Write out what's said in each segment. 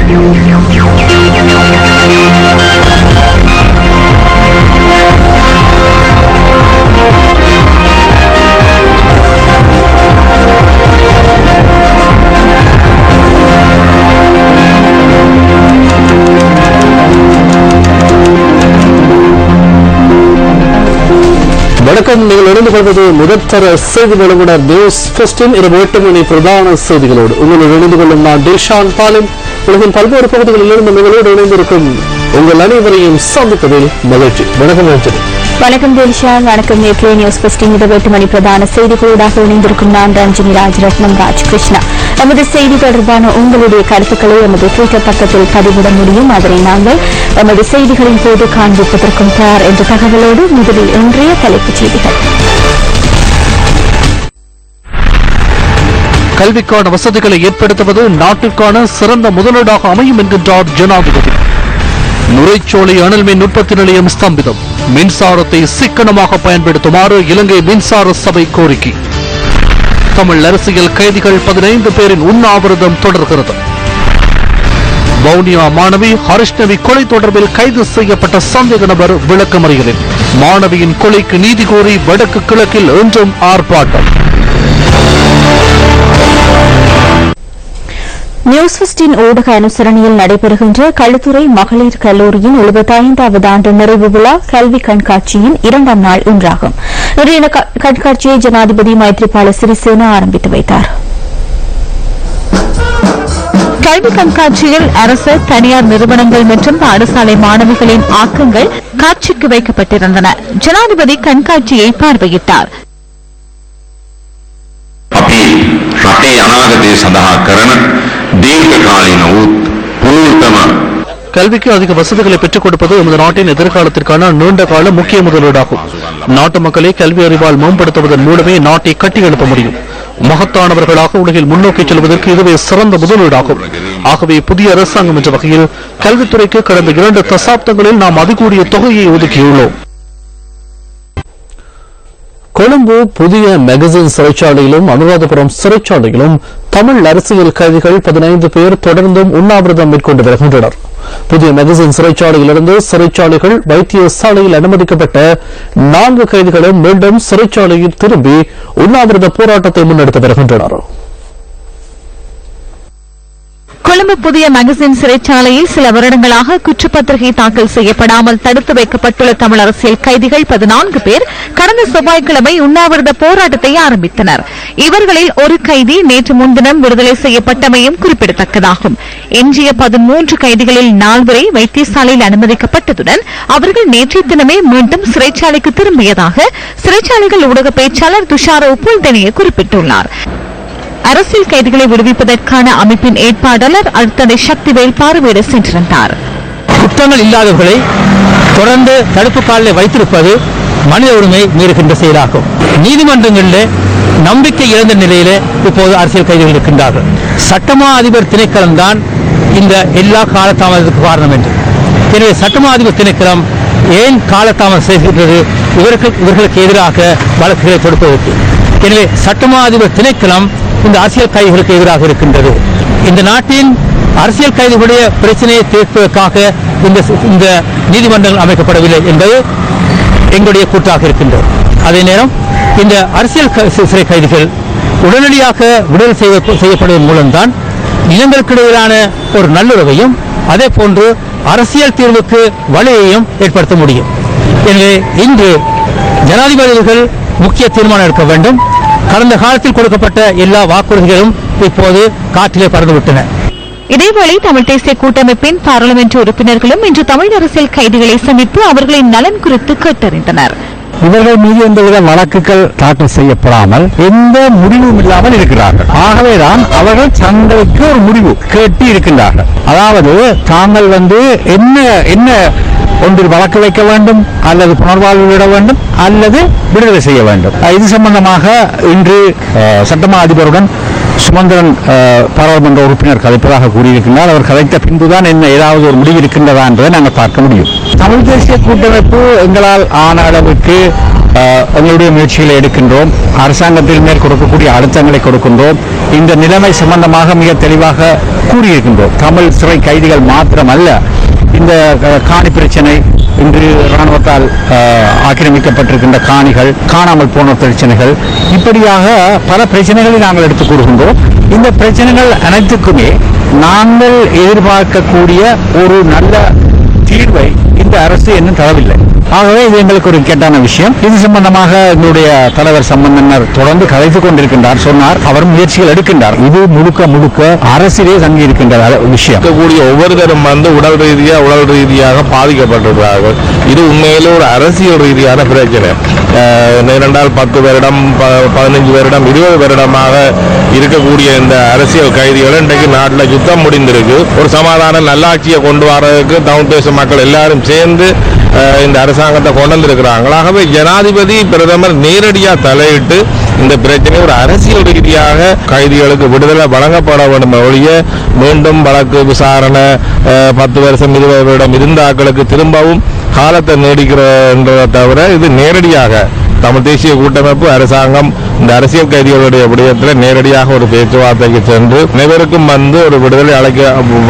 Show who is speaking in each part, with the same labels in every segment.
Speaker 1: வணக்கம். நீங்கள் இணைந்து கொள்வது முதற்தர செய்தி நிறுவனர் நியூஸ் ஃபர்ஸ்டின் இரவு 8 மணி பிரதான செய்திகளோடு உங்களோடு இணைந்து கொள்ளும் நான் டில்ஷான் பாலின். உலகின் பல்வேறு பகுதிகளிலிருந்து நிகழ்வோடு இணைந்திருக்கும் உங்கள் அனைவரையும் சந்திப்பதில் மகிழ்ச்சி. வணக்கம் ரஞ்சனி.
Speaker 2: வணக்கம் டில்ஷான். வணக்கம். நேற்றைய நியூஸ் ஃபர்ஸ்டின் இரவு 8 மணி பிரதான செய்திகளோடாக இணைந்திருக்கும் நான் ரஞ்சனி ராஜரத்னம் ராஜகிருஷ்ணா. நமது செய்தி தொடர்பான உங்களுடைய கருத்துக்களை எமது ட்விட்டர் பக்கத்தில் பதிவிட முடியும். அதனை நாங்கள் எமது செய்திகளின் போது காண்பிப்பதற்கும் தயார் என்ற தகவலோடு முதலில் இன்றைய தலைப்புச் செய்திகள்.
Speaker 1: கல்விக்கான வசதிகளை ஏற்படுத்துவது நாட்டிற்கான சிறந்த முதலீடாக அமையும் என்கின்றார் ஜனாதிபதி. நுரைச்சோலை அனல்மின் உற்பத்தி நிலையம் ஸ்தம்பிதம். மின்சாரத்தை சிக்கனமாக பயன்படுத்துமாறு இலங்கை மின்சார சபை கோரிக்கை. தமிழ் அரசியல் கைதிகள் 15 பேரின் உண்ணாவிரதம் தொடர்கிறது. வவுனியா மாணவி ஹரிஷ்ணவி கொலை தொடர்பில் கைது செய்யப்பட்ட சந்தேக நபர் விளக்கமறியலில். மாணவியின் கொலைக்கு நீதி கோரி வடக்கு கிழக்கில் இன்றும் ஆர்ப்பாட்டம்.
Speaker 2: நியூஸ் ஃபர்ஸ்டின் ஊடக அனுசரணையில் நடைபெறுகின்ற களுத்துறை மகளிர் கல்லூரியின் 75வது ஆண்டு நிறைவு விழா கல்வி கண்காட்சியின் 2ஆம் நாள் ஒன்றாகும். இன்றைய கண்காட்சியை ஜனாதிபதி மைத்ரிபால சிறிசேன ஆரம்பித்து வைத்தார். கல்வி கண்காட்சியில் அரசு, தனியார் நிறுவனங்கள் மற்றும் பாடசாலை மாணவிகளின் ஆக்கங்கள் காட்சிக்கு வைக்கப்பட்டிருந்தன. ஜனாதிபதி கண்காட்சியை பார்வையிட்டார்.
Speaker 3: රටේ අනාගතය සඳහා කරන දීර්ඝකාලීන වූ පුනරුත්ථම
Speaker 1: கல்விக்கு அதிக வசதிகளை பெற்றுக் கொடுப்பது எமது நாட்டின் எதிர்காலத்திற்கான நீண்ட கால முக்கிய முதலீடாகும். நாட்டு மக்களை கல்வி அறிவால் மேம்படுத்துவதன் மூலமே நாட்டை கட்டியெழுப்ப முடியும். மகத்தானவர்களாக உலகில் முன்னோக்கி செல்வதற்கு இதுவே சிறந்த முதலீடாகும். ஆகவே புதிய அரசாங்கம் என்ற வகையில் கல்வித்துறைக்கு கடந்த 2 தசாப்தங்களில் நாம் அதிகூடிய தொகையை ஒதுக்கியுள்ளோம். கொழும்பு புதிய மெகசின் சிறைச்சாலையிலும் அனுராதபுரம் சிறைச்சாலையிலும் தமிழ் அரசியல் கைதிகள் 15 பேர் தொடர்ந்தும் உண்ணாவிரதம் மேற்கொண்டு வருகின்றனர். புதிய மெகசின் சிறைச்சாலையிலிருந்து சிறைச்சாலைகள் வைத்தியசாலையில் அனுமதிக்கப்பட்ட 4 கைதிகளும் மீண்டும் சிறைச்சாலையில் திரும்பி உண்ணாவிரத போராட்டத்தை முன்னெடுத்து வருகின்றனர்.
Speaker 2: கொழும்பு புதிய மெகசின் சிறைச்சாலையில் சில வருடங்களாக குற்றப்பத்திரிகை தாக்கல் செய்யப்படாமல் தடுத்து வைக்கப்பட்டுள்ள தமிழ் அரசியல் கைதிகள் 14 பேர் கடந்த செவ்வாய்க்கிழமை உண்ணாவிரத போராட்டத்தை ஆரம்பித்தனர். இவர்களில் ஒரு கைதி நேற்று முன்தினம் விடுதலை செய்யப்பட்டமையும் குறிப்பிடத்தக்கதாகும். எஞ்சிய 13 கைதிகளில் 4 வைத்தியசாலையில் அனுமதிக்கப்பட்டதுடன் அவர்கள் நேற்றைய தினமே மீண்டும் சிறைச்சாலைக்கு திரும்பியதாக சிறைச்சாலைகள் ஊடக பேச்சாளர் துஷார உப்புல்தெனிய குறிப்பிட்டுள்ளார். அரசியல் கைதிகளை விடுவிப்பதற்கான அமைப்பின் ஏற்பாட்டாளர் அடுத்ததை சக்திவேல் பார்வையிட சென்றிருந்தார்.
Speaker 4: குற்றங்கள் இல்லாதவர்களை தொடர்ந்து தடுப்பு காலில் வைத்திருப்பது மனித உரிமை மீறுகின்ற செயலாகும். நீதிமன்றங்களில் நம்பிக்கை இழந்த நிலையிலே இப்போது அரசியல் கைதிகள் இருக்கின்றார்கள். சட்டமா அதிபர் திணைக்களம் தான் இந்த எல்லா காலதாமதத்துக்கு காரணம் என்று. எனவே சட்டமா அதிபர் திணைக்களம் ஏன் காலதாமதம் செய்கின்றது? இவர்களுக்கு எதிராக வழக்குகளை தொடுப்பதற்கு. எனவே சட்டமா அதிபர் திணைக்களம் இந்த அரசியல் கைதிகளுக்கு எதிராக இருக்கின்றது. இந்த நாட்டின் அரசியல் கைதிகளுடைய பிரச்சனையை தீர்ப்பதற்காக இந்த நீதிமன்றங்கள் அமைக்கப்படவில்லை என்பது எங்களுடைய கூற்றாக இருக்கின்றது. அதே நேரம் இந்த அரசியல் சிறை கைதிகள் உடனடியாக விடுதலை செய்யப்படுவதன் மூலம்தான் இனங்களுக்கு இடையிலான ஒரு நல்லுறவையும் அதே போன்று அரசியல் தீர்வுக்கு வழியையும் ஏற்படுத்த முடியும். எனவே இன்று ஜனாதிபதிகள் முக்கிய தீர்மானம் எடுக்க வேண்டும். கடந்த காலத்தில் கொடுக்கப்பட்ட எல்லா வாக்குறுதிகளும் இப்போது காற்றிலே பறந்துவிட்டன.
Speaker 2: இதேவேளை தமிழ் தேசிய கூட்டமைப்பின் பாராளுமன்ற உறுப்பினர்களும் இன்று தமிழ் அரசியல் கைதிகளை சந்தித்து அவர்களின் நலன் குறித்து கேட்டறிந்தனர்.
Speaker 4: இவர்கள் மீது எந்தவித வழக்குகள் தாக்கல் செய்யப்படாமல் எந்த முடிவும் இல்லாமல் இருக்கிறார்கள். ஆகவேதான் அவர்கள் தங்களுக்கு ஒரு முடிவு கேட்டு இருக்கின்றார்கள். அதாவது தாங்கள் என்ன ஒன்றில் வழக்கு வைக்க வேண்டும், அல்லது புனர்வாழ்வு விட வேண்டும், அல்லது விடுதலை செய்ய வேண்டும். இது சம்பந்தமாக இன்று சட்டமா அதிபருடன் சுமந்திரன் பாராளுமன்ற உறுப்பினர் கதைப்பதாக கூறியிருக்கின்றார். அவர் கதைத்த பின்புதான் என்ன ஏதாவது ஒரு முடிவு இருக்கின்றதா என்பதை நாங்கள் பார்க்க முடியும். தமிழ் தேசிய கூட்டமைப்பு எங்களால் ஆன அளவுக்கு எங்களுடைய முயற்சிகளை எடுக்கின்றோம். அரசாங்கத்தில் மேல் கொடுக்கக்கூடிய அழுத்தங்களை கொடுக்கின்றோம். இந்த நிலைமை சம்பந்தமாக மிக தெளிவாக கூறியிருக்கின்றோம். தமிழ் சிறை கைதிகள் மாத்திரமல்ல, இந்த காணி பிரச்சனை, இன்று இராணுவத்தால் ஆக்கிரமிக்கப்பட்டிருக்கின்ற காணிகள், காணாமல் போன பிரச்சனைகள், இப்படியாக பல பிரச்சனைகளை நாங்கள் எடுத்துக் கூறுகின்றோம். இந்த பிரச்சனைகள் அனைத்துக்குமே நாங்கள் எதிர்பார்க்கக்கூடிய ஒரு நல்ல தீர்வை இந்த அரசு இன்னும் தரவில்லை. ஆகவே இது எங்களுக்கு ஒரு இக்கட்டான விஷயம். இது சம்பந்தமாக எங்களுடைய தலைவர் சம்பந்தனர் தொடர்ந்து கதைத்துக் கொண்டிருக்கின்றார். சொன்னார், அவர் முயற்சிகள் எடுக்கின்றார். இது முழுக்க அரசிலே தங்கி இருக்கின்ற விஷயம்.
Speaker 5: ஒவ்வொருத்தரும் உடல் ரீதியாக பாதிக்கப்பட்டிருக்கிறார்கள். இது உண்மையிலே ஒரு அரசியல் ரீதியான பிரச்சனை. 10 வருடம் 15 வருடம் 20 வருடமாக இருக்கக்கூடிய இந்த அரசியல் கைதிகள் இன்றைக்கு நாட்டில் யுத்தம் முடிந்திருக்கு. ஒரு சமாதான நல்லாட்சியை கொண்டு வரதுக்கு தமிழ் தேச மக்கள் எல்லாரும் சேர்ந்து இந்த அரசாங்கத்தை கொண்டு வந்திருக்கிறாங்க. ஆகவே ஜனாதிபதி பிரதமர் நேரடியாக தலையிட்டு இந்த பிரச்சனை ஒரு அரசியல் ரீதியாக கைதிகளுக்கு விடுதலை வழங்கப்பட வேண்டும் ஒழிய மீண்டும் வழக்கு விசாரணை 10 வருஷம் 20 வருடம் இருந்த ஆட்களுக்கு திரும்பவும் காலத்தை நீடிக்கிறன்றதை தவிர இது நேரடியாக தமிழ் தேசிய கூட்டமைப்பு அரசாங்கம் இந்த அரசியல் கைதிகளுடைய விடயத்தில் நேரடியாக ஒரு பேச்சுவார்த்தைக்கு சென்று அனைவருக்கும் ஒரு விடுதலை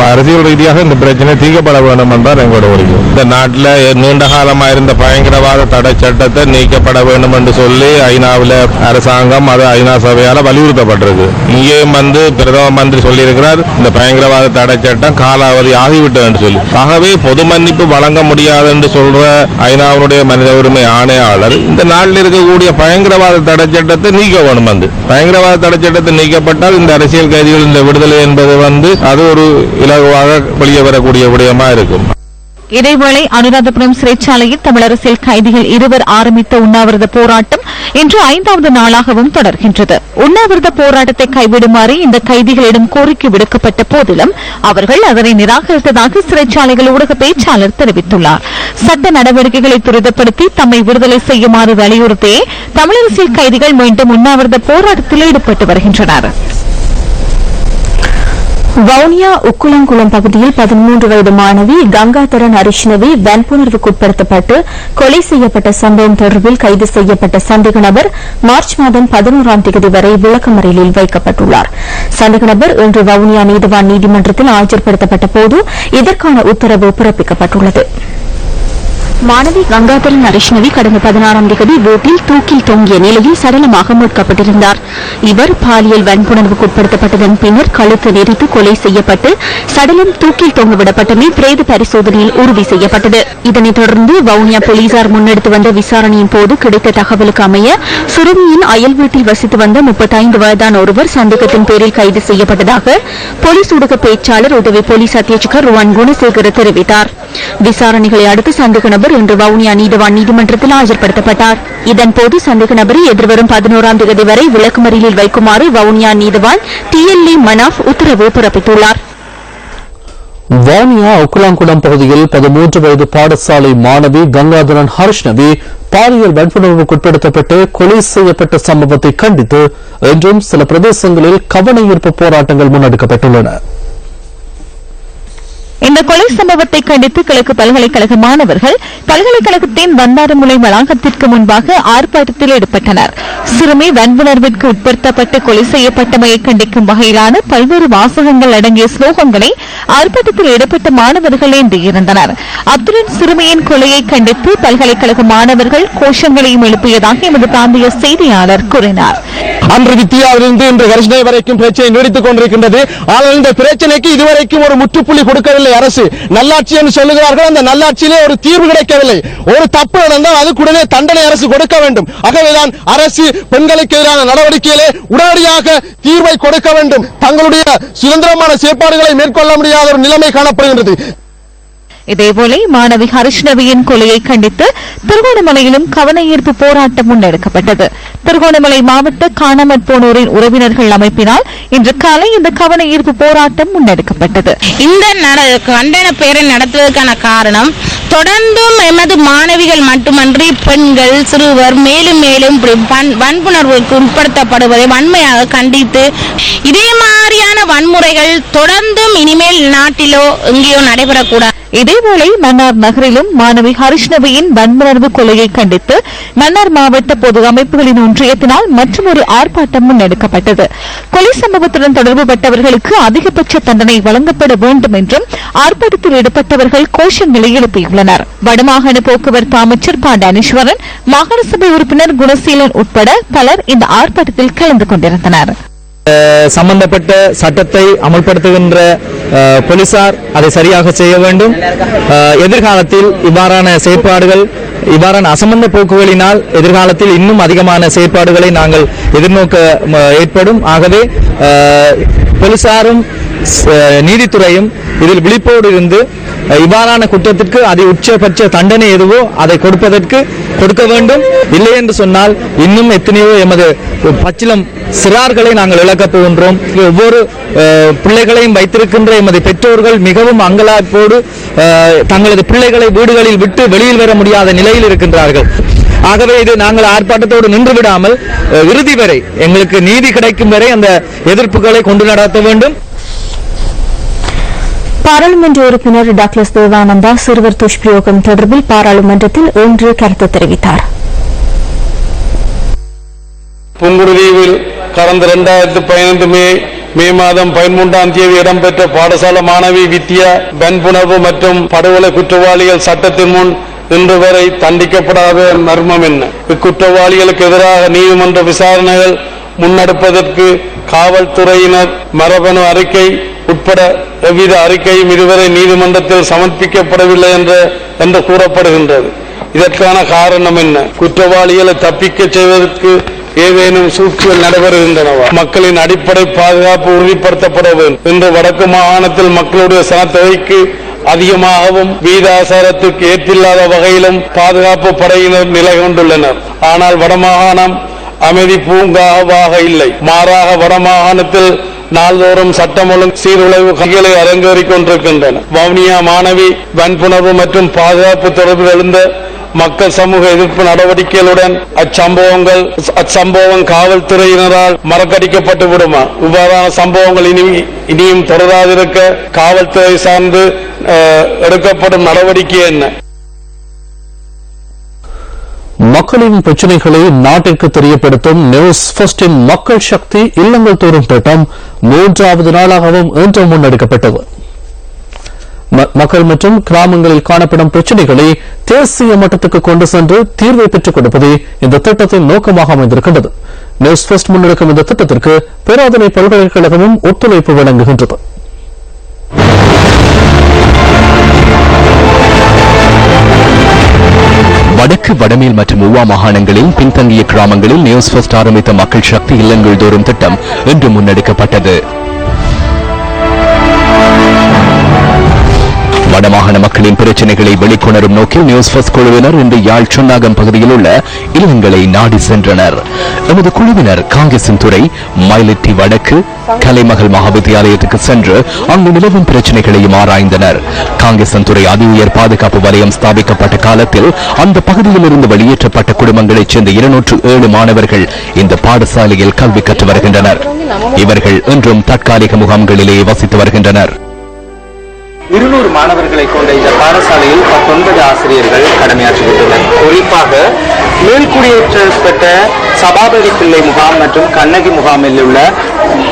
Speaker 5: அரசியல் ரீதியாக இந்த பிரச்சனை தீர்க்கப்பட வேண்டும் என்றால் எங்களோட கோரிக்கை. இந்த நாட்டில் நீண்ட காலமாக இருந்த பயங்கரவாத தடை சட்டத்தை நீக்கப்பட வேண்டும் என்று சொல்லி ஐநாவில் அரசாங்கம் அது ஐநா சபையால் வலியுறுத்தப்பட்டிருக்கு. இங்கேயும் பிரதம மந்திரி சொல்லியிருக்கிறார், இந்த பயங்கரவாத தடை சட்டம் காலாவதி ஆகிவிட்டது என்று சொல்லி. ஆகவே பொது மன்னிப்பு வழங்க முடியாது என்று சொல்ற ஐநாவுடைய மனித உரிமை ஆணையாளர் இந்த நாட்டில் இருக்கக்கூடிய பயங்கரவாத தடை சட்டத்தை நீக்க வேண்டும். பயங்கரவாத தடை சட்டத்தை நீக்கப்பட்டால் இந்த அரசியல் கைதிகள் இந்த விடுதலை என்பது அது ஒரு இலகுவாக வெளியே வரக்கூடிய விடயமா இருக்கும்.
Speaker 2: இதேவேளை அனுராதபுரம் சிறைச்சாலையில் தமிழ் அரசியல் கைதிகள் இருவர் ஆரம்பித்த உண்ணாவிரத போராட்டம் இன்று 5வது நாளாகவும் தொடர்கின்றது. உண்ணாவிரத போராட்டத்தை கைவிடுமாறு இந்த கைதிகளிடம் கோரிக்கை விடுக்கப்பட்ட போதிலும் அவர்கள் அதனை நிராகரித்ததாக சிறைச்சாலைகள் ஊடக பேச்சாளர் தெரிவித்துள்ளார். சட்ட நடவடிக்கைகளை துரிதப்படுத்தி தம்மை விடுதலை செய்யுமாறு வலியுறுத்தியே தமிழ் அரசியல் கைதிகள் மீண்டும் உண்ணாவிரத போராட்டத்தில் ஈடுபட்டு வருகின்றனர்.
Speaker 6: வவுனியா உக்குளங்குளம் பகுதியில் 13 வயது மாணவி கங்காதரன் அரிஷ்ணவி வன்புணர்வுக்குட்படுத்தப்பட்டு கொலை செய்யப்பட்ட சம்பவம் தொடர்பில் கைது செய்யப்பட்ட சந்தேக நபர் மார்ச் மாதம் 11ஆம் தேதி வரை விளக்கமறியலில் வைக்கப்பட்டுள்ளார். சந்தேக நபர் இன்று வவுனியா நீதிவான் நீதிமன்றத்தில் ஆஜர்படுத்தப்பட்ட போது இதற்கான உத்தரவு பிறப்பிக்கப்பட்டுள்ளது. மாணவி கங்காதரன் அரிஷ்ணவி கடந்த 16ஆம் தேதி வீட்டில் தூக்கில் தொங்கிய நிலையில் சடலமாக மீட்கப்பட்டிருந்தார். இவர் பாலியல் வன்புணர்வுக்குட்படுத்தப்பட்டதன் பின்னர் கழுத்து நெரித்து கொலை செய்யப்பட்டு சடலம் தூக்கில் தொங்கவிடப்பட்டமை பிரேத பரிசோதனையில் உறுதி செய்யப்பட்டது. இதனைத் தொடர்ந்து வவுனியா போலீசார் முன்னெடுத்து வந்த விசாரணையின் போது கிடைத்த தகவலுக்கு அமைய சுருதியின் அயல் வீட்டில் வசித்து வந்த 35 வயதான ஒருவர் சந்தேகத்தின் பேரில் கைது செய்யப்பட்டதாக போலீஸ் ஊடக பேச்சாளர் உதவி போலீஸ் அத்தியட்சகர் ருவான் குணசேகர தெரிவித்தார். விசாரணைகளை அடுத்து சந்தேக நபர் இன்று வவுனியா நீதிவான் நீதிமன்றத்தில் ஆஜர்படுத்தப்பட்டார். இதன்போது சந்தேக நபரை எதிர்வரும் 11ஆம் தேதி வரை விளக்குமறியலில் வைக்குமாறு வவுனியா நீதிவான் TLA மனாஃப் உத்தரவு பிறப்பித்துள்ளார்.
Speaker 1: வவுனியா உக்குளாங்குளம் பகுதியில் 13 வயது பாடசாலை மாணவி கங்காதரன் ஹர்ஷ்ணவி பாலியல் வன்புணர்வுக்குட்படுத்தப்பட்டு கொலை செய்யப்பட்ட சம்பவத்தை கண்டித்து இன்றும் சில பிரதேசங்களில் கவன ஈர்ப்பு போராட்டங்கள் முன்னெடுக்கப்பட்டுள்ளன.
Speaker 2: இந்த கொலை சம்பவத்தை கண்டித்து கிழக்கு பல்கலைக்கழக மாணவர்கள் பல்கலைக்கழகத்தின் வந்தாரமுலை வளாகத்திற்கு முன்பாக ஆர்ப்பாட்டத்தில் ஈடுபட்டனர். சிறுமி வன்புணர்விற்கு உட்படுத்தப்பட்டு கொலை செய்யப்பட்டமையை கண்டிக்கும் வகையிலான பல்வேறு வாசகங்கள் அடங்கிய ஸ்லோகங்களை ஆர்ப்பாட்டத்தில் ஈடுபட்ட மாணவர்கள் ஏந்தியிருந்தனர். அத்துடன் சிறுமியின் கொலையை கண்டித்து பல்கலைக்கழக மாணவர்கள் கோஷங்களையும் எழுப்பியதாக எமது பிராந்திய செய்தியாளர் கூறினார்.
Speaker 7: அன்று வித்தியாவிலிருந்து இன்று கரிஷ்ணை வரைக்கும் பிரச்சனை நீடித்துக் கொண்டிருக்கின்றது. ஆனால் இந்த பிரச்சனைக்கு இதுவரைக்கும் ஒரு முற்றுப்புள்ளி கொடுக்கவில்லை அரசு. நல்லாட்சி என்று சொல்லுகிறார்கள், அந்த நல்லாட்சியிலே ஒரு தீர்வு கிடைக்கவில்லை. ஒரு தப்பு நடந்தால் அதுக்குடனே தண்டனை அரசு கொடுக்க வேண்டும். ஆகவேதான் அரசு பெண்களுக்கு எதிரான நடவடிக்கையிலே உடனடியாக தீர்வை கொடுக்க வேண்டும். தங்களுடைய சுதந்திரமான செயற்பாடுகளை மேற்கொள்ள முடியாத ஒரு நிலைமை காணப்படுகின்றது.
Speaker 2: இதேபோல மாணவி ஹரிஷ்ணவியின் கொலையை கண்டித்து திருகோணமலையிலும் கவன ஈர்ப்பு போராட்டம் முன்னெடுக்கப்பட்டது. திருகோணமலை மாவட்ட காணாமற் போனோரின் உறவினர்கள் அமைப்பினால் இன்று காலை இந்த கவன ஈர்ப்பு போராட்டம் முன்னெடுக்கப்பட்டது.
Speaker 8: இந்த கண்டன பேரை நடத்துவதற்கான காரணம் தொடர்ந்தும் எமது மாணவிகள் மட்டுமன்றி பெண்கள் சிறுவர் மேலும் மேலும் வன்புணர்வுக்கு உட்படுத்தப்படுவதை வன்மையாக கண்டித்து இதே மாதிரியான வன்முறைகள் தொடர்ந்தும் இனிமேல் நாட்டிலோ எங்கேயோ நடைபெறக்கூடாது.
Speaker 2: இதேவேளை மன்னார் நகரிலும் மாணவி ஹரிஷ்ணவியின் வன்புணர்வு கொலையை கண்டித்து மன்னார் மாவட்ட பொது அமைப்புகளின் ஒன்றியத்தினால் மற்றொரு ஆர்ப்பாட்டம் முன்னெடுக்கப்பட்டது. கொலை சம்பவத்துடன் தொடர்புபட்டவர்களுக்கு அதிகபட்ச தண்டனை வழங்கப்பட வேண்டும் என்றும் ஆர்ப்பாட்டத்தில் ஈடுபட்டவர்கள் கோஷங்களை எழுப்பியுள்ளனர். வடமாகாண போக்குவரத்து அமைச்சர் ப. டனீஸ்வரன், மாகாண சபை உறுப்பினர் குணசீலன் உட்பட பலர் இந்த ஆர்ப்பாட்டத்தில் கலந்து கொண்டிருந்தனர்.
Speaker 4: சம்பந்தப்பட்ட சட்டத்தை அமல்படுத்துகின்ற போலீசார் அதை சரியாக செய்ய வேண்டும். எதிர்காலத்தில் இவ்வாறான செயற்பாடுகள், இவ்வாறான அசம்பந்த போக்குகளினால் எதிர்காலத்தில் இன்னும் அதிகமான செயற்பாடுகளை நாங்கள் எதிர்நோக்க ஏற்படும். ஆகவே போலீசாரும் நீதித்துறையும் இதில் விழிப்போடு இருந்து இவ்வாறான குற்றத்திற்கு அதி உச்சபட்ச தண்டனை எதுவோ அதை கொடுக்க வேண்டும். இல்லை என்று சொன்னால் இன்னும் எத்தனையோ எமது பச்சிலம் சிறார்களை நாங்கள் இழக்கப் போகின்றோம். ஒவ்வொரு பிள்ளைகளையும் வைத்திருக்கின்ற எமது பெற்றோர்கள் மிகவும் அங்கலாய்ப்போடு தங்களது பிள்ளைகளை வீடுகளில் விட்டு வெளியில் வர முடியாத நிலையில் இருக்கின்றார்கள். ஆகவே இது நாங்கள் ஆர்ப்பாட்டத்தோடு நின்று விடாமல் இறுதி வரை எங்களுக்கு நீதி கிடைக்கும் வரை அந்த எதிர்ப்புகளை கொண்டு நடத்த வேண்டும்.
Speaker 6: பாராளுமன்ற உறுப்பினர் டாக்டர் தேவானந்தா சிறுவர் துஷ்பிரயோகம் தொடர்பில் பாராளுமன்றத்தில் இன்று கருத்து தெரிவித்தார்.
Speaker 9: புங்குடுதீவில் கடந்த 2015 மே மாதம் 13ஆம் தேதி இடம்பெற்ற பாடசாலை மாணவி வித்யா வன்புணர்வு மற்றும் படுகொலை குற்றவாளிகள் சட்டத்தின் முன் இன்று வரை தண்டிக்கப்படாத மர்மம் என்ன? இக்குற்றவாளிகளுக்கு எதிராக நீதிமன்ற விசாரணைகள் முன்னெடுப்பதற்கு காவல்துறையினர் மரபணு அறிக்கை உட்பட எவ்வித அறிக்கையும் இதுவரை நீதிமன்றத்தில் சமர்ப்பிக்கப்படவில்லை என்று கூறப்படுகின்றது. இதற்கான காரணம் என்ன? குற்றவாளிகளை தப்பிக்க செய்வதற்கு ஏதேனும் சூழ்ச்சிகள் நடைபெறுகின்றனவா? மக்களின் அடிப்படை பாதுகாப்பு உறுதிப்படுத்தப்பட வேண்டும் என்று வடக்கு மாகாணத்தில் மக்களுடைய சனத்தொகைக்கு அதிகமாகவும் வீதாசாரத்திற்கு ஏற்றில்லாத வகையிலும் பாதுகாப்பு படையினர் நிலை கொண்டுள்ளனர். ஆனால் வடமாகாணம் அமைதி பூங்காவாக இல்லை. மாறாக வடமாகாணத்தில் நாள்தோறும் சட்டம் ஒழுங்கு சீர்குலைவு கைகளை அரங்கேறிக் கொண்டிருக்கின்றன. வவுனியா மாணவி வன்புணர்வு மற்றும் பாதுகாப்பு தொடர்பில் எழுந்த மக்கள் சமூக எதிர்ப்பு நடவடிக்கைகளுடன் அச்சம்பவம் காவல்துறையினரால் மறக்கடிக்கப்பட்டு விடுமா? இவ்வாறான சம்பவங்கள் இனியும் தொடராதிருக்க காவல்துறை சார்ந்து எடுக்கப்படும் நடவடிக்கை என்ன?
Speaker 1: மக்களின் பிரச்சனைகளை நாட்டிற்கு தெரியப்படுத்தும் நியூஸ் ஃபர்ஸ்டின் மக்கள் சக்தி இல்லங்கள் தோறும் திட்டம் 3வது நாளாகவும் இன்று முன்னெடுக்கப்பட்டது. மக்கள் மற்றும் கிராமங்களில் காணப்படும் பிரச்சனைகளை தேசிய மட்டத்துக்கு கொண்டு சென்று தீர்வை பெற்றுக் கொடுப்பதே இந்த திட்டத்தின் நோக்கமாக அமைந்திருக்கின்றது. நியூஸ் ஃபர்ஸ்ட் முன்னெடுக்கும் இந்த திட்டத்திற்கு பேராதனை பல்கலைக்கழகமும் ஒத்துழைப்பு வழங்குகின்றது.
Speaker 10: வடக்கு, வடமேல் மற்றும் ஊவா மாகாணங்களில் பின்தங்கிய கிராமங்களில் நியூஸ் ஃபர்ஸ்ட் ஆரம்பித்த மக்கள் சக்தி இல்லங்கள் தோறும் திட்டம் இன்று முன்னெடுக்கப்பட்டது. வடமாகாண மக்களின் பிரச்சனைகளை வெளிக்கொணரும் நோக்கில் நியூஸ் ஃபர்ஸ்ட் குழுவினர் இன்று யாழ் சுன்னாகம் பகுதியில் உள்ள இல்லங்களை நாடி சென்றனர். எமது குழுவினர் காங்கேசன் துறை, மயிலட்டி வடக்கு, கலைமகள் மகாவித்தியாலயத்துக்கு சென்று அங்கு நிலவும் பிரச்சனைகளையும் ஆராய்ந்தனர். காங்கேசன் துறை அதி உயர் பாதுகாப்பு வலயம் ஸ்தாபிக்கப்பட்ட காலத்தில் அந்த பகுதியில் இருந்து வெளியேற்றப்பட்ட குடும்பங்களைச் சேர்ந்த 207 மாணவர்கள் இந்த பாடசாலையில் கல்வி கற்று வருகின்றனர். இவர்கள் இன்றும் தற்காலிக முகாம்களிலே வசித்து வருகின்றனர்.
Speaker 11: 200 மாணவர்களை கொண்ட இந்த பாடசாலையில் 19 ஆசிரியர்கள் கடமையாற்றுகின்றனர். குறிப்பாக மேல்குடியேற்றப்பட்ட சபாபதி பிள்ளை முகாம் மற்றும் கண்ணகி முகாமில் உள்ள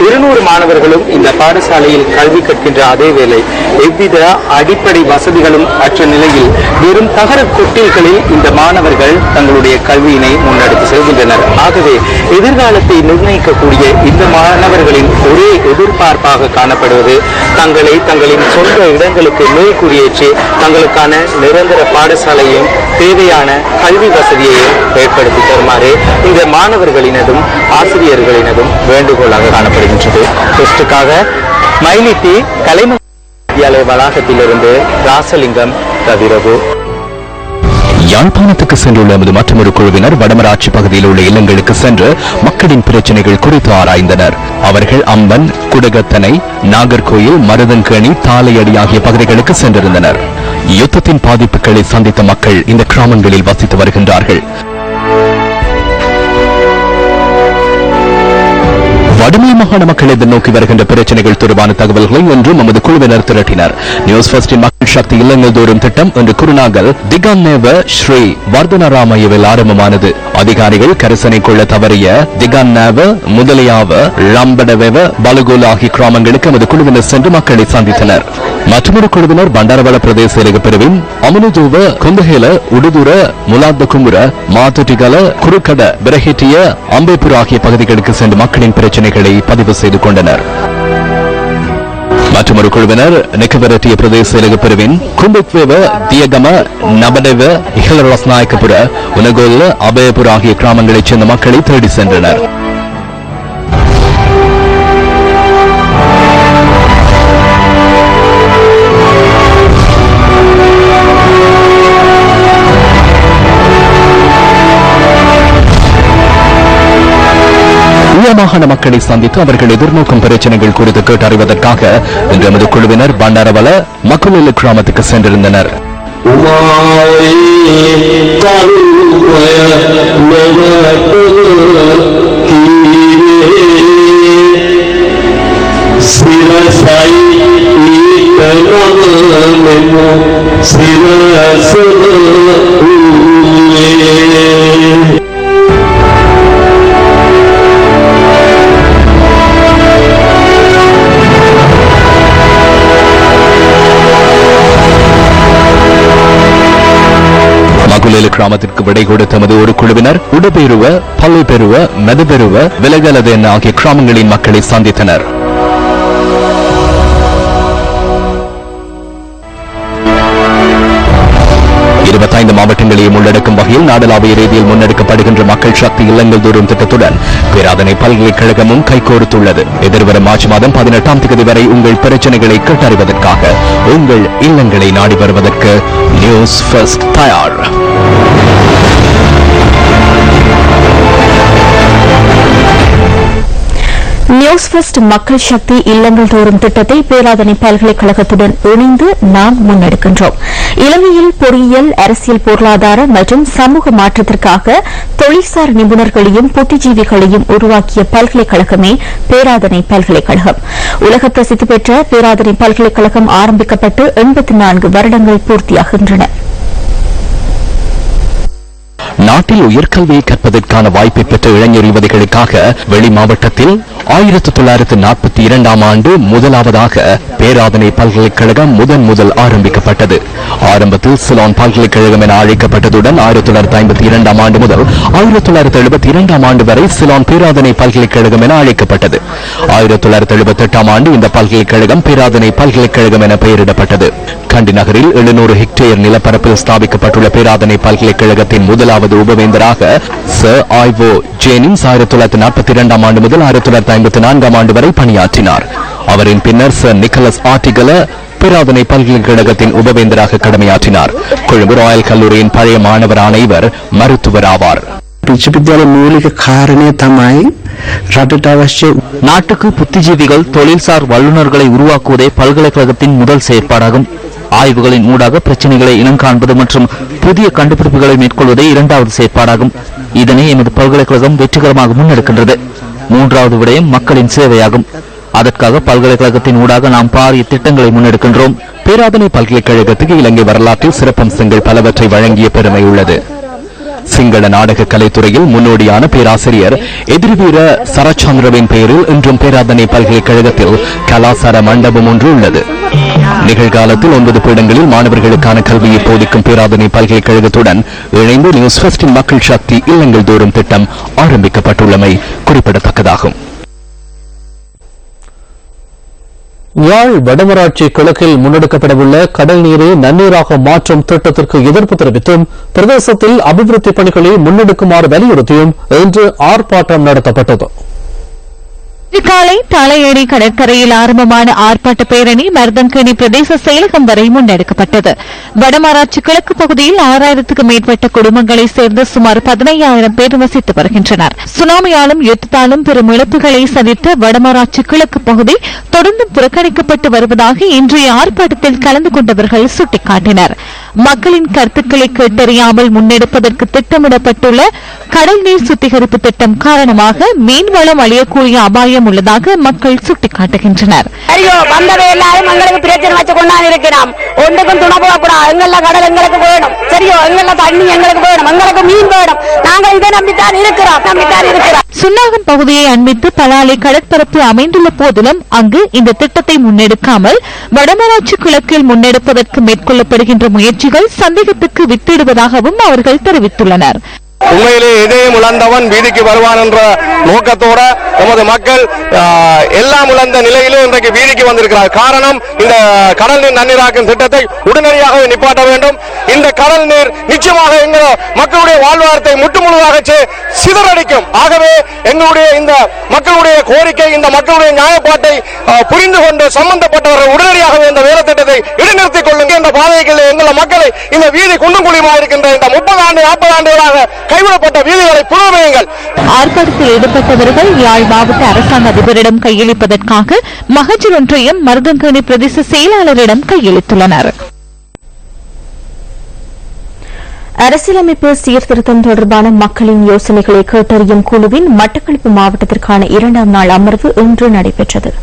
Speaker 11: 200 மாணவர்களும் இந்த பாடசாலையில் கல்வி கற்கின்ற அதே வேளை எவ்வித அடிப்படை வசதிகளும் அற்ற நிலையில் வெறும் தகர கொட்டில்களில் இந்த மாணவர்கள் தங்களுடைய கல்வியினை முன்னெடுத்து செல்கின்றனர். ஆகவே எதிர்காலத்தை நிர்ணயிக்கக்கூடிய இந்த மாணவர்களின் ஒரே எதிர்பார்ப்பாக காணப்படுவது தங்களின் சொந்த இடங்களுக்கு மேல்குடியேற்றி தங்களுக்கான நிரந்தர பாடசாலையும் தேவையான கல்வி வசதியையும் ஏற்படுத்தி தருமாறு இந்த மாணவர்களினதும் ஆசிரியர்களினதும் வேண்டுகோளாக காணப்படுகின்றது. டெஸ்டுக்காக மயிலிட்டி கலைமகள் வித்தியாலய வளாகத்திலிருந்து ராசலிங்கம் ரவிரகு.
Speaker 10: யாழ்ப்பாணத்துக்கு சென்றுள்ள எமது மற்றொரு குழுவினர் வடமராட்சி பகுதியில் உள்ள இல்லங்களுக்கு சென்று மக்களின் பிரச்சனைகள் குறித்து ஆராய்ந்தனர். அவர்கள் அம்பன், குடகத்தனை, நாகர்கோயில், மருதங்கேணி, தாளையடி ஆகிய பகுதிகளுக்கு சென்றிருந்தனர். யுத்தத்தின் பாதிப்புகளை சந்தித்த மக்கள் இந்த கிராமங்களில் வசித்து வருகின்றார்கள். வடமே மாகாண மக்கள் எதிர்நோக்கி வருகின்ற பிரச்சனைகள் தொடர்பான தகவல்களை இன்று நமது குழுவினர் திரட்டினர். நியூஸ் ஃபர்ஸ்டின் மக்கள் சக்தி இல்லங்கள் தோறும் திட்டம் இன்று குருநாகல் திகான்னேவ ஸ்ரீ வர்தனராமயவில் ஆரம்பமானது. அதிகாரிகள் கரிசனை கொள்ள தவறிய திகான்னேவ, முதலியாவ, ரம்படவெவ, பலகோல் ஆகிய கிராமங்களுக்கு நமது குழுவினர் சென்று மக்களை சந்தித்தனர். மற்றொரு குழுவினர் பண்டாரவள பிரதேச செயலக பிரிவின் அமனுதூவ, கொந்தஹேல, உடுதுர, முலாத்பகுமுர, மாத்துட்டிகல, குறுக்கட, பிரஹெட்டிய, அம்பேபுர் ஆகிய பகுதிகளுக்கு சென்று மக்களின் பிரச்சனைகளை பதிவு செய்து கொண்டனர். மற்றொரு குழுவினர் நெக்கவரட்டிய பிரதேச செயலக பிரிவின் கும்பத்வேவ, தியகம, நபடவ, இஹலரஸ்நாயக்கபுர, உனகோல்ல, அபயபுர ஆகிய கிராமங்களைச் சேர்ந்த மக்களை தேடி சென்றனர். மாகாண மக்களை சந்தித்து அவர்கள் எதிர்நோக்கும் பிரச்சனைகள் குறித்து கேட்டறிவதற்காக இன்று எமது குழுவினர் பண்டாரவள மக்குலெல்லு கிராமத்துக்கு சென்றிருந்தனர். கிராமத்திற்கு விடை கொடுத்த தமது ஒரு குழுவினர் உடுபெருவ, பல்லுபெருவ, மெதபெருவ, விலகலது ஆகிய கிராமங்களின் மக்களை சந்தித்தனர். 25 மாவட்டங்களையும் உள்ளடக்கும் வகையில் நாடளாவிய ரீதியில் முன்னெடுக்கப்படுகின்ற மக்கள் சக்தி இல்லங்கள் தோறும் திட்டத்துடன் பேராதனை பல்கலைக்கழகமும் கைகோர்த்துள்ளது. எதிர்வரும் மார்ச் மாதம் 18ஆம் தேதி வரை உங்கள் பிரச்சனைகளை கேட்டறிவதற்காக உங்கள் இல்லங்களை நாடி வருவதற்கு நியூஸ் ஃபர்ஸ்ட் தயார்.
Speaker 6: நியூஸ் ஃபர்ஸ்ட் மக்கள் சக்தி இல்லங்கள் தோறும் திட்டத்தை பேராதனை பல்கலைக்கழகத்துடன் இணைந்து நாம் முன்னெடுக்கின்றோம். இலங்கையில் பொறியியல், அரசியல், பொருளாதார மற்றும் சமூக மாற்றத்திற்காக தொழில்சார் நிபுணர்களையும் புத்திஜீவிகளையும் உருவாக்கிய பல்கலைக்கழகமே பேராதனை பல்கலைக்கழகம். உலக பிரசித்தி பெற்ற பேராதனை பல்கலைக்கழகம் ஆரம்பிக்கப்பட்டு 84 வருடங்கள் பூர்த்தியாகின்றன.
Speaker 10: நாட்டில் உயர்கல்வியை கற்பதற்கான வாய்ப்பை பெற்ற இளைஞர் யுவதிகளுக்காக வெளி மாவட்டத்தில் 1942ஆம் ஆண்டு முதலாவதாக பேராதனை பல்கலைக்கழகம் முதல் ஆரம்பிக்கப்பட்டது. ஆரம்பத்தில் சிலோன் பல்கலைக்கழகம் என அழைக்கப்பட்டதுடன் 1952ஆம் ஆண்டு முதல் 1972ஆம் ஆண்டு வரை சிலோன் பேராதனை பல்கலைக்கழகம் என அழைக்கப்பட்டது. 1978ஆம் ஆண்டு இந்த பல்கலைக்கழகம் பேராதனை பல்கலைக்கழகம் என பெயரிடப்பட்டது. கண்டி நகரில் 700 ஹெக்டேர் நிலப்பரப்பில் ஸ்தாபிக்கப்பட்டுள்ள பேராதனை பல்கலைக்கழகத்தின் முதலாவது உபவேந்தராக சர் ஐவோ ஜேனிங்ஸ் 1942ஆம் ஆண்டு முதல் 1954ஆம் ஆண்டு வரை பணியாற்றினார். அவரின் பின்னர் சர் நிக்கலஸ் ஆர்டிகல பேராதனை பல்கலைக்கழகத்தின் உபவேந்தராக கடமையாற்றினார். கொழும்பு ராயல் கல்லூரியின் பழைய மாணவரான இவர் மருத்துவர் ஆவார்.
Speaker 12: நாட்டுக்கு புத்திஜீவிகள், தொழில்சார் வல்லுநர்களை உருவாக்குவதே பல்கலைக்கழகத்தின் முதல் செயற்பாடாகும். ஆய்வுகளின் ஊடாக பிரச்சனைகளை இனம் காண்பது மற்றும் புதிய கண்டுபிடிப்புகளை மேற்கொள்வதே இரண்டாவது செயற்பாடாகும். இதனை எமது பல்கலைக்கழகம் வெற்றிகரமாக முன்னெடுக்கின்றது. மூன்றாவது விடயம் மக்களின் சேவையாகும். அதற்காக பல்கலைக்கழகத்தின் ஊடாக நாம் பாரிய திட்டங்களை முன்னெடுக்கின்றோம்.
Speaker 10: பேராதனை பல்கலைக்கழகத்துக்கு இலங்கை வரலாற்றில் சிறப்பம்சங்கள் பலவற்றை வழங்கிய பெருமை உள்ளது. சிங்கள நாடக கலைத்துறையில் முன்னோடியான பேராசிரியர் எதிர்வீர சரச்சந்திரவின் பெயரில் இன்றும் பேராதனை பல்கலைக்கழகத்தில் கலாசார மண்டபம் ஒன்று உள்ளது. நிகழ்காலத்தில் 9 பீடங்களில் மாணவர்களுக்கான கல்வியை போதிக்கும் பேராதனை பல்கலைக்கழகத்துடன் இணைந்து நியூஸ் ஃபர்ஸ்டின் மக்கள் சக்தி இல்லங்கள் தோறும் திட்டம் ஆரம்பிக்கப்பட்டுள்ளமை குறிப்பிடத்தக்கதாகும்.
Speaker 1: யாழ் வடமராட்சி கிழக்கில் முன்னெடுக்கப்படவுள்ள கடல் நீரை நன்னீராக மாற்றும் திட்டத்திற்கு எதிர்ப்பு தெரிவித்தும் பிரதேசத்தில் அபிவிருத்தி பணிகளை முன்னெடுக்குமாறு வலியுறுத்தியும் இன்று ஆர்ப்பாட்டம் நடத்தப்பட்டது.
Speaker 2: காலை தலையடி கடற்கரையில் ஆரம்பமான ஆர்ப்பாட்ட பேரணி மருதங்கேணி பிரதேச செயலகம் வரை முன்னெடுக்கப்பட்டது. வடமராட்சி கிழக்கு பகுதியில் 6000க்கும் மேற்பட்ட குடும்பங்களைச் சேர்ந்த சுமார் 15,000 பேர் வசித்து வருகின்றனர். சுனாமியாலும் யுத்தத்தாலும் பெரும் இழப்புகளை சந்தித்த வடமராட்சி கிழக்கு பகுதி தொடர்ந்து புறக்கணிக்கப்பட்டு வருவதாக இன்றைய ஆர்ப்பாட்டத்தில் கலந்து கொண்டவர்கள் சுட்டிக்காட்டினர். மக்களின் கருத்துக்களை கேட்டறியாமல் முன்னெடுப்பதற்கு திட்டமிடப்பட்டுள்ள கடல் நீர் சுத்திகரிப்பு திட்டம் காரணமாக மீன்வளம் அழியக்கூடிய அபாயம் உள்ளதாக மக்கள் சுட்டிக்காட்டுகின்றனர்.
Speaker 13: எங்களுக்கு பிரச்சனை வச்சு கொண்டாந்து இருக்கிறோம். ஒன்றுக்கும் துணை போகக்கூடாது. எங்கள கடல் எங்களுக்கு வேணும். சரியோ, எங்கள தண்ணி எங்களுக்கு வேணும். எங்களுக்கு மீன் வேணும். நாங்கள் இதை நம்பித்தான் இருக்கிறோம்.
Speaker 2: சுன்னாகம் பகுதியை அண்மித்து பலாலை கடற்பரப்பு அமைந்துள்ள போதிலும் அங்கு இந்த திட்டத்தை முன்னெடுக்காமல் வடமராட்சி கிழக்கில் முன்னெடுப்பதற்கு மேற்கொள்ளப்படுகின்ற முயற்சிகள் சந்தேகத்துக்கு வித்திடுவதாகவும் அவர்கள் தெரிவித்துள்ளனர்.
Speaker 7: உண்மையிலே இதயம் இழந்தவன் வீதிக்கு வருவான் என்ற நோக்கத்தோட நமது மக்கள் எல்லாம் இழந்த நிலையிலும் இன்றைக்கு வீதிக்கு வந்திருக்கிறார். காரணம், இந்த கடல் நீர் நன்னீராக்கும் திட்டத்தை உடனடியாக நிப்பாட்ட வேண்டும். இந்த கடல் நீர் நிச்சயமாக எங்கள் மக்களுடைய வாழ்வாதாரத்தை முற்றுமுழுதாக சிதறடிக்கும். ஆகவே எங்களுடைய இந்த மக்களுடைய கோரிக்கை, இந்த மக்களுடைய நியாயப்பாட்டை புரிந்து கொண்டு சம்பந்தப்பட்டவர்கள் உடனடியாக இந்த வேலை திட்டத்தை இடைநிறுத்திக் கொள்ளுங்க. இந்த பாதைகளில் எங்கள் மக்களை இந்த வீதி குண்டும் குழியுமாக இருக்கின்ற இந்த 30 ஆண்டு 40 ஆண்டுகளாக கைவிடப்பட்ட வீதிகளை புனரமையுங்கள்.
Speaker 2: ஆர்ப்பாட்டத்தில் ஈடுபட்டவர்கள் யாழ் மாவட்ட அரசாங்க அதிபரிடம் கையளிப்பதற்காக மகஜர் ஒன்றையும் மருதங்கேணி பிரதேச செயலாளரிடம் கையளித்துள்ளனர்.
Speaker 6: அரசியலமைப்பு சீர்திருத்தம் தொடர்பான மக்களின் யோசனைகளை கேட்டறியும் குழுவின் மட்டக்களப்பு மாவட்டத்திற்கான 2ஆம் நாள் அமர்வு இன்று நடைபெற்றது.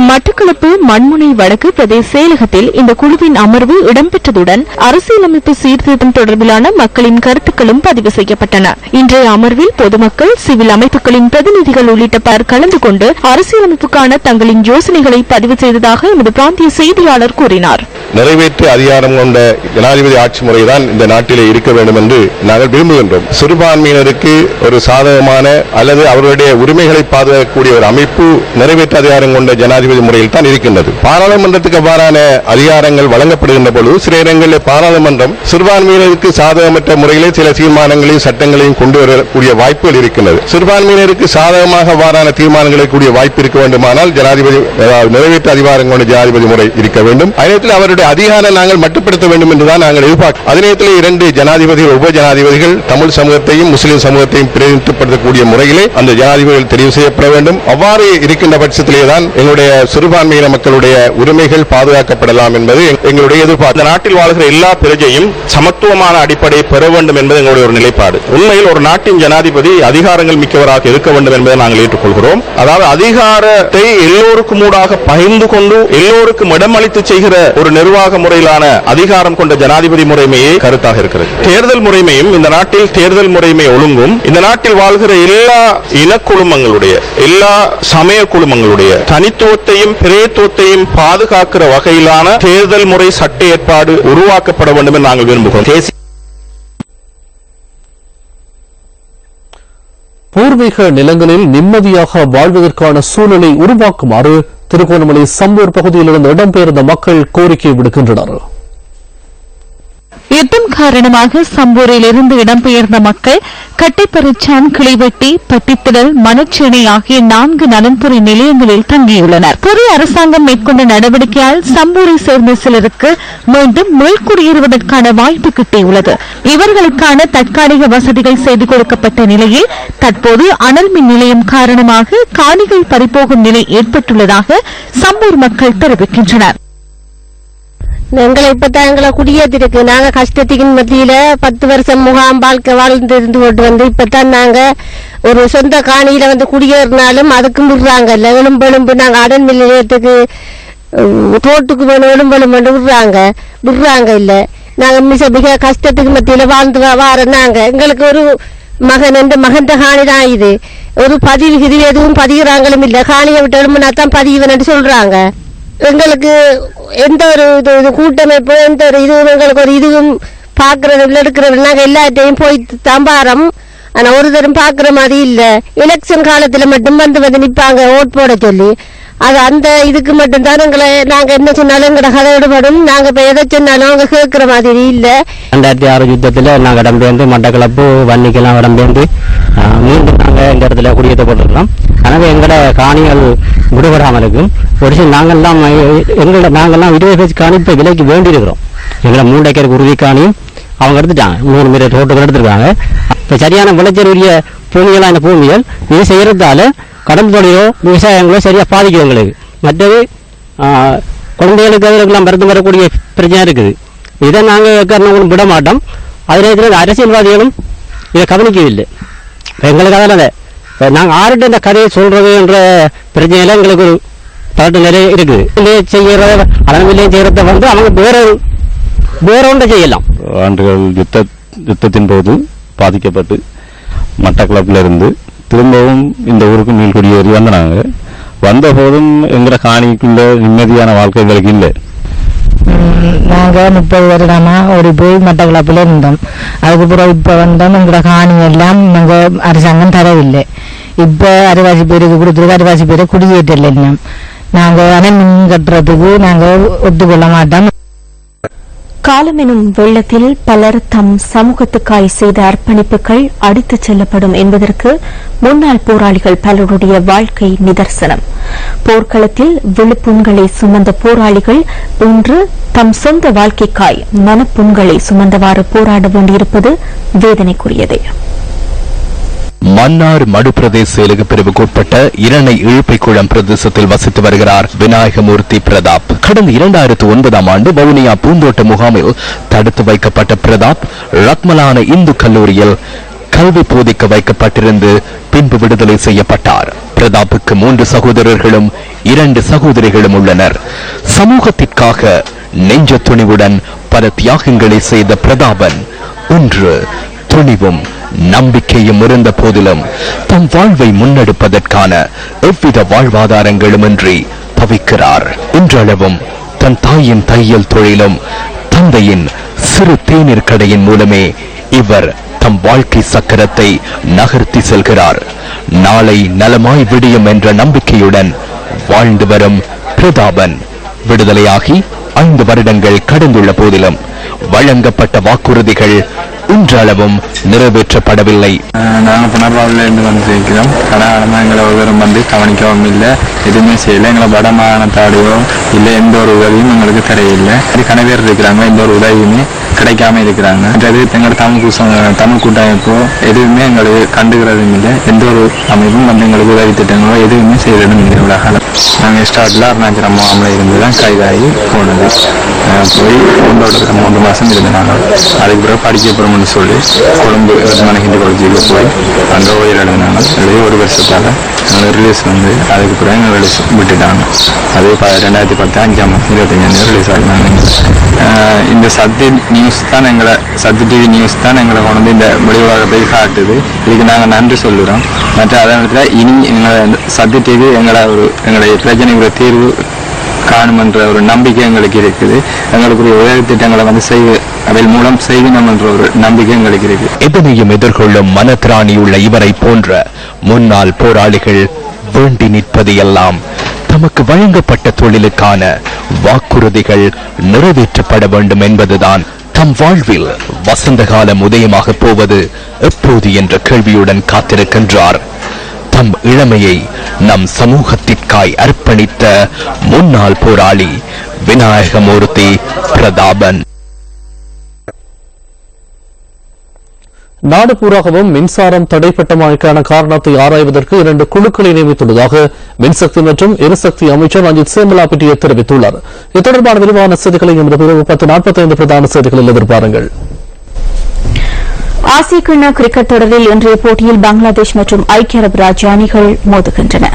Speaker 6: மட்டக்களப்பு மண்முனை வடக்கு பிரதேச செயலகத்தில் இந்த குழுவின் அமர்வு இடம்பெற்றதுடன் அரசியலமைப்பு சீர்திருத்தம் தொடர்பிலான மக்களின் கருத்துக்களும் பதிவு செய்யப்பட்டன. இன்றைய அமர்வில் பொதுமக்கள், சிவில் அமைப்புகளின் பிரதிநிதிகள் உள்ளிட்ட பலர் கலந்து கொண்டு அரசியலமைப்புக்கான தங்களின் யோசனைகளை பதிவு செய்ததாக எமது பிராந்திய செய்தியாளர் கூறினார்.
Speaker 5: நிறைவேற்று அதிகாரம் கொண்ட ஜனாதிபதி ஆட்சி முறைதான் இந்த நாட்டிலே இருக்க வேண்டும் என்று நாங்கள் விரும்புகின்றோம். சிறுபான்மையினருக்கு ஒரு சாதகமான அல்லது அவர்களுடைய உரிமைகளை பாதுகாக்கக்கூடிய ஒரு அமைப்பு நிறைவேற்று அதிகாரம் கொண்ட ஜனாதிபதி முறையில் தான் இருக்கின்றது. பாராளுமன்றத்துக்கு அவ்வாறான அதிகாரங்கள் வழங்கப்படுகின்ற பொழுது சில இடங்களில் பாராளுமன்றம் சிறுபான்மையினருக்கு சாதகமற்ற முறையிலே சில தீர்மானங்களையும் சட்டங்களையும் கொண்டு வரக்கூடிய வாய்ப்புகள் இருக்கின்றது. சிறுபான்மையினருக்கு சாதகமாக அவ்வாறான தீர்மானங்களை கூடிய வாய்ப்பு இருக்க வேண்டுமானால் ஜனாதிபதி நிறைவேற்று அதிகாரம் கொண்ட ஜனாதிபதி முறை இருக்க வேண்டும். அதே அவருடைய அதிகாரம் நாங்கள் மட்டுப்படுத்த வேண்டும் என்றுதான் நாங்கள் எதிர்பார்க்கிறோம். அதே நேரத்தில் 2 ஜனாதிபதிகள், உப ஜனாதிபதிகள் தமிழ் சமூகத்தையும் முஸ்லிம் சமூகத்தையும் பிரதிநிதித்துவப்படுத்தக்கூடிய முறையிலே அந்த ஜனாதிபதிகள் தெரிவு செய்யப்பட வேண்டும். அவ்வாறு இருக்கின்ற பட்சத்திலேதான் எங்களுடைய சிறுபான்மையின மக்களுடைய உரிமைகள் பாதுகாக்கப்படலாம் என்பது எங்களுடைய எதிர்பார்ப்பு. இந்த நாட்டில் வாழ்கிற எல்லா பிரஜையும் சமத்துவமான அடிப்படையை பெற வேண்டும் என்பது எங்களுடைய ஒரு நிலைப்பாடு. உண்மையில் ஒரு நாட்டின் ஜனாதிபதி அதிகாரங்கள் மிக்கவராக இருக்க வேண்டும் என்பதை நாங்கள் ஏற்றுக்கொள்கிறோம். அதாவது அதிகாரத்தை எல்லோருக்கும் ஊடாக பகிர்ந்து கொண்டு எல்லோருக்கும் இடமளித்து செய்கிற ஒரு நிர்வாக முறையிலான அதிகாரம் கொண்ட ஜனாதிபதி முறைமையே கருத்தாக இருக்கிறது. தேர்தல் முறைமையும் இந்த நாட்டில் தேர்தல் முறைமை ஒழுங்கும் இந்த நாட்டில் வாழ்கிற எல்லா இனக்குழுமங்களுடைய எல்லா சமய குழுமங்களுடைய தனித்துவத்தையும் பிரேத்துவத்தையும் பாதுகாக்கிற வகையிலான தேர்தல் முறை சட்ட ஏற்பாடு உருவாக்கப்பட வேண்டும் என்று நாங்கள் விரும்புகிறோம்.
Speaker 1: பூர்வீக நிலங்களில் நிம்மதியாக வாழ்வதற்கான சூழலை உருவாக்குமாறு திருகோணமலை சம்பூர் பகுதியிலிருந்து இடம்பெயர்ந்த மக்கள் கோரிக்கை விடுக்கின்றனர்.
Speaker 2: யுத்தம் காரணமாக சம்பூரிலிருந்து இடம்பெயர்ந்த மக்கள் கட்டைப்பறிச்சான், கிளிவெட்டி, பட்டித்திடல், மணச்சேனை ஆகிய 4 நலன்புரி நிலையங்களில் தங்கியுள்ளனர். புதிய அரசாங்கம் மேற்கொண்ட நடவடிக்கையால் சம்பூரை சேர்ந்த சிலருக்கு மீண்டும் மீள்குடியேறுவதற்கான வாய்ப்பு கிட்டியுள்ளது. இவர்களுக்கான தற்காலிக வசதிகள் செய்து கொடுக்கப்பட்ட நிலையில் தற்போது அனல் மின் நிலையம் காரணமாக காணிகள் பறிபோகும் நிலை ஏற்பட்டுள்ளதாக சம்பூர் மக்கள் தெரிவிக்கின்றனர்.
Speaker 13: எங்களை இப்பதான் எங்களை குடியேற்றிருக்கு. நாங்க கஷ்டத்துக்கு மத்தியில 10 வருஷம் முகாம் வாழ்க்கை வாழ்ந்து இருந்து கொண்டு வந்து இப்பதான் நாங்க ஒரு சொந்த காணியில வந்து குடியேறினாலும் அதுக்கும் விடுறாங்க இல்ல. எலும்பெலும்பு நாங்க அடன் மின் நிலையத்துக்கு ரோட்டுக்கு வேணும் எலும்பெலும்பு விடுறாங்க இல்ல. நாங்க மிக கஷ்டத்துக்கு மத்தியில வாழ்ந்து வார நாங்க எங்களுக்கு ஒரு மகன் காணி தான் இது. ஒரு பதிவு இது எதுவும் பதிகிறாங்களும் இல்ல. காணியை விட்டு எழும்புனா தான் பதிவுன்னு சொல்றாங்க. எங்களுக்கு எந்த ஒரு இது கூட்டமைப்பு எந்த ஒரு இதுவும் எங்களுக்கு ஒரு இதுவும் பார்க்கறது எடுக்கிறது நாங்கள் எல்லாத்தையும் போய் தம்பாரம் ஆனா ஒரு தரம் பாக்குற மாதிரி இல்ல. எலெக்ஷன் காலத்துல மட்டும் வந்து நிப்பாங்க ஓட் போட சொல்லி. அது அந்த இதுக்கு மட்டும்தான் நாங்க என்ன சொன்னாலும் எங்களோட கதை விடுபடும். நாங்க இப்ப எதை சொன்னாலும் அவங்க கேட்கிற மாதிரி இல்ல.
Speaker 14: 2006 யுத்தத்துல நாங்க இடம்பெயர்ந்து மட்டக்களப்பு வன்னிக்கெல்லாம் இடம்பெயர்ந்து மீண்டும் நாங்க இந்த இடத்துல குடியேற்றப்பட்டிருக்கோம். எனவே எங்களோட காணிகள் விடுபடாமல் இருக்கும். ஒரு சில நாங்கெல்லாம் 20 பேச்சு காணி இப்ப விலைக்கு வேண்டி இருக்கிறோம். எங்களை 3 ஏக்கருக்கு உறுதி காணியும் அவங்க எடுத்துட்டாங்க. 3 மீட்டர் தோட்டங்கள் எடுத்திருக்காங்க. இப்ப சரியான விளைச்சல் உரிய பூமிகளான பூமிகள் இது செய்யறதால கடன் தொழிலோ விவசாயங்களோ சரியா பாதிக்கும் எங்களுக்கு. மற்றது குழந்தைகளுக்கு அதுக்கெல்லாம் மருந்து வரக்கூடிய பிரச்சனை இருக்குது. இதை நாங்கள் விட மாட்டோம். அதில் அரசியல்வாதிகளும் இதை கவனிக்கவில்லை. எங்களுக்கு அதில் நாங்கள் ஆறுட்டு இந்த கதையை சொல்றது என்ற பிரச்சனையில எங்களுக்கு ஒரு பதட்ட நிறைய இருக்குது. செய்யறத அளவிலையும் செய்யறத அவங்க வேற ஒன்றை செய்யலாம்.
Speaker 15: ஆண்டுகள் யுத்தத்தின் போது பாதிக்கப்பட்டு மட்டக்களப்பில் இருந்து திரும்பவும் இந்த ஊருக்கு மீள்குடியேறி வந்தாங்க. வந்த போதும் எங்களை காணிக்குள்ள நிம்மதியான வாழ்க்கை எங்களுக்கு இல்லை.
Speaker 16: நாங்கள் 30 வருடமா ஒரு போய் மட்டக்களப்பில் இருந்தோம். அதுக்கப்புறம் இப்போ வந்தோம். எங்களோட காணி எல்லாம் நாங்கள் அரசாங்கம் தரவில்லை. இப்போ அரைவாசி பேருக்கு கொடுத்துருக்கு. அரைவாசி பேரை குடியேற்றல. இன்னும் நாங்கள் அணை மின் கட்டுறதுக்கு நாங்கள் ஒத்துக்கொள்ள மாட்டோம்.
Speaker 6: காலம் எனும் வெள்ளத்தில் பலர் தம் சமூகத்துக்காய் செய்த அர்ப்பணிப்புகள் அடித்துச் செல்லப்படும் என்பதற்கு முன்னாள் போராளிகள் பலருடைய வாழ்க்கை நிதர்சனம். போர்க்களத்தில் விழுப்புண்களை சுமந்த போராளிகள் இன்று தம் சொந்த வாழ்க்கைக்காய் மனப்புண்களை சுமந்தவாறு போராட வேண்டியிருப்பது வேதனைக்குரியது.
Speaker 10: மன்னார் மடு பிரதேச செயலக பிரிவுக்குட்பட்ட இரணை இழுப்பைக்குளம் பிரதேசத்தில் வசித்து வருகிறார் விநாயகமூர்த்தி பிரதாப். கடந்த 2009ஆம் ஆண்டு வவுனியா பூந்தோட்ட முகாமில் தடுத்து வைக்கப்பட்ட பிரதாப் ரத்மலான இந்து கல்லூரியில் கல்வி போதிக்க வைக்கப்பட்டிருந்து பின்பு விடுதலை செய்யப்பட்டார். பிரதாப்புக்கு 3 சகோதரர்களும் 2 சகோதரிகளும் உள்ளனர். சமூகத்திற்காக நெஞ்ச துணிவுடன் பல தியாகங்களை செய்த பிரதாபன் இன்று துணிவும் நம்பிக்கையும் இருந்த போதிலும் தம் வாழ்வை முன்னெடுப்பதற்கான எவ்வித வாழ்வாதாரங்களுமின்றி தவிக்கிறார். இன்றளவும் தன் தாயின் தையல் தொழிலும் தந்தையின் சிறு தேநீர் கடையின் மூலமே இவர் தம் வாழ்க்கை சக்கரத்தை நகர்த்தி செல்கிறார். நாளை நலமாய் விடியும் என்ற நம்பிக்கையுடன் வாழ்ந்து வரும் பிரதாபன் விடுதலையாகி 5 வருடங்கள் கடந்துள்ள போதிலும் வழங்கப்பட்ட வாக்குறுதிகள் இன்றளவும் நிறைவேற்றப்படவில்லை.
Speaker 17: நாங்கள் புனர்வாழ்வில் இருந்து வந்திருக்கிறோம். கனகாலமாக எங்களை ஒருவரும் கவனிக்கவும் இல்லை, எதுவுமே செய்யலை. எங்களை வடமாகாணத்தாடையோ இல்லை எந்த ஒரு உதவியும் எங்களுக்கு தெரியவில்லை. கனவேர் இருக்கிறாங்க, எந்த ஒரு உதவியுமே கிடைக்காம இருக்கிறாங்க. அது எங்களோட தமிழ் கூட்டமைப்போ எதுவுமே எங்களுக்கு கண்டுகிறதும் இல்லை. எந்த ஒரு அமைப்பும் எங்களுக்கு உதவி திட்டங்களோ எதுவுமே செய்யறதும் இல்லை. இவ்வளோ காலம் நாங்கள் ஸ்டார்டில் அருணாச்சலம் முகாமில் இருந்து தான் கைதாகி போனது. போய் பூந்தோட்டத்தில் 3 மாதம் இருந்தாங்க. அதுக்கு பிறகு படிக்க போகிறோம்னு சொல்லி கொழும்பு ஹிந்து காலேஜுக்கு போய் அங்கே ஓயில் எழுதினாங்க. எழுதி 1 வருஷத்தால் எங்களுக்கு ரிலீஸ் அதுக்கு பிறகு எங்களை ரிலீஸ் விட்டுட்டாங்க. அது 2010 5ஆம் 25 ரிலீஸ் ஆகினாங்க. இந்த சத்தி நியூஸ் தான் சத்தி டிவி நியூஸ் தான் எங்களை கொண்டு இந்த வெளியுலகத்தை காட்டுது. இதுக்கு நாங்கள் நன்றி சொல்லுறோம். மற்ற அதே நேரத்தில் இனி எங்களை சத்தி டிவி எங்களுடைய பிரச்சனைக்குரிய தீர்வு காணுமென்ற ஒரு நம்பிக்கை எங்களுக்கு இருக்குது. எங்களுக்குரிய உதவி திட்டங்களை அதன் மூலம் செய்யணும் என்ற ஒரு நம்பிக்கை எங்களுக்கு இருக்கு.
Speaker 10: எதனையும் எதிர்கொள்ளும் மனத்திராணியுள்ள இவரை போன்ற முன்னாள் போராளிகள் வேண்டி நிற்பது எல்லாம் தமக்கு வழங்கப்பட்ட தொழிலுக்கான வாக்குறுதிகள் நிறைவேற்றப்பட வேண்டும் என்பதுதான். தம் வாழ்வில் வசந்த காலம் உதயமாக போவது எப்போது என்ற கேள்வியுடன் காத்திருக்கின்றார். தம் இளமையை நம் சமூகத்திற்காய் அர்ப்பணித்த முன்னாள் போராளி விநாயகமூர்த்தி பிரதாபன்.
Speaker 1: நாடு பூராகவும் மின்சாரம் தடைப்பட்டமைக்கான காரணத்தை ஆராய்வதற்கு 2 குழுக்களை நியமித்துள்ளதாக மின்சக்தி மற்றும் எரிசக்தி அமைச்சர் ரஞ்சித் சேமலாபிட்டிய தெரிவித்துள்ளார். இது தொடர்பான விரிவான செய்திகளை எமது 10:45 பிரதான செய்திகளில் எதிர்பாருங்கள்.
Speaker 6: ஆசிய கிண்ண கிரிக்கெட் தொடரில் இன்றைய போட்டியில் பங்களாதேஷ் மற்றும் ஐக்கிய அரபு ராஜ்ய அணிகள் மோதுகின்றன.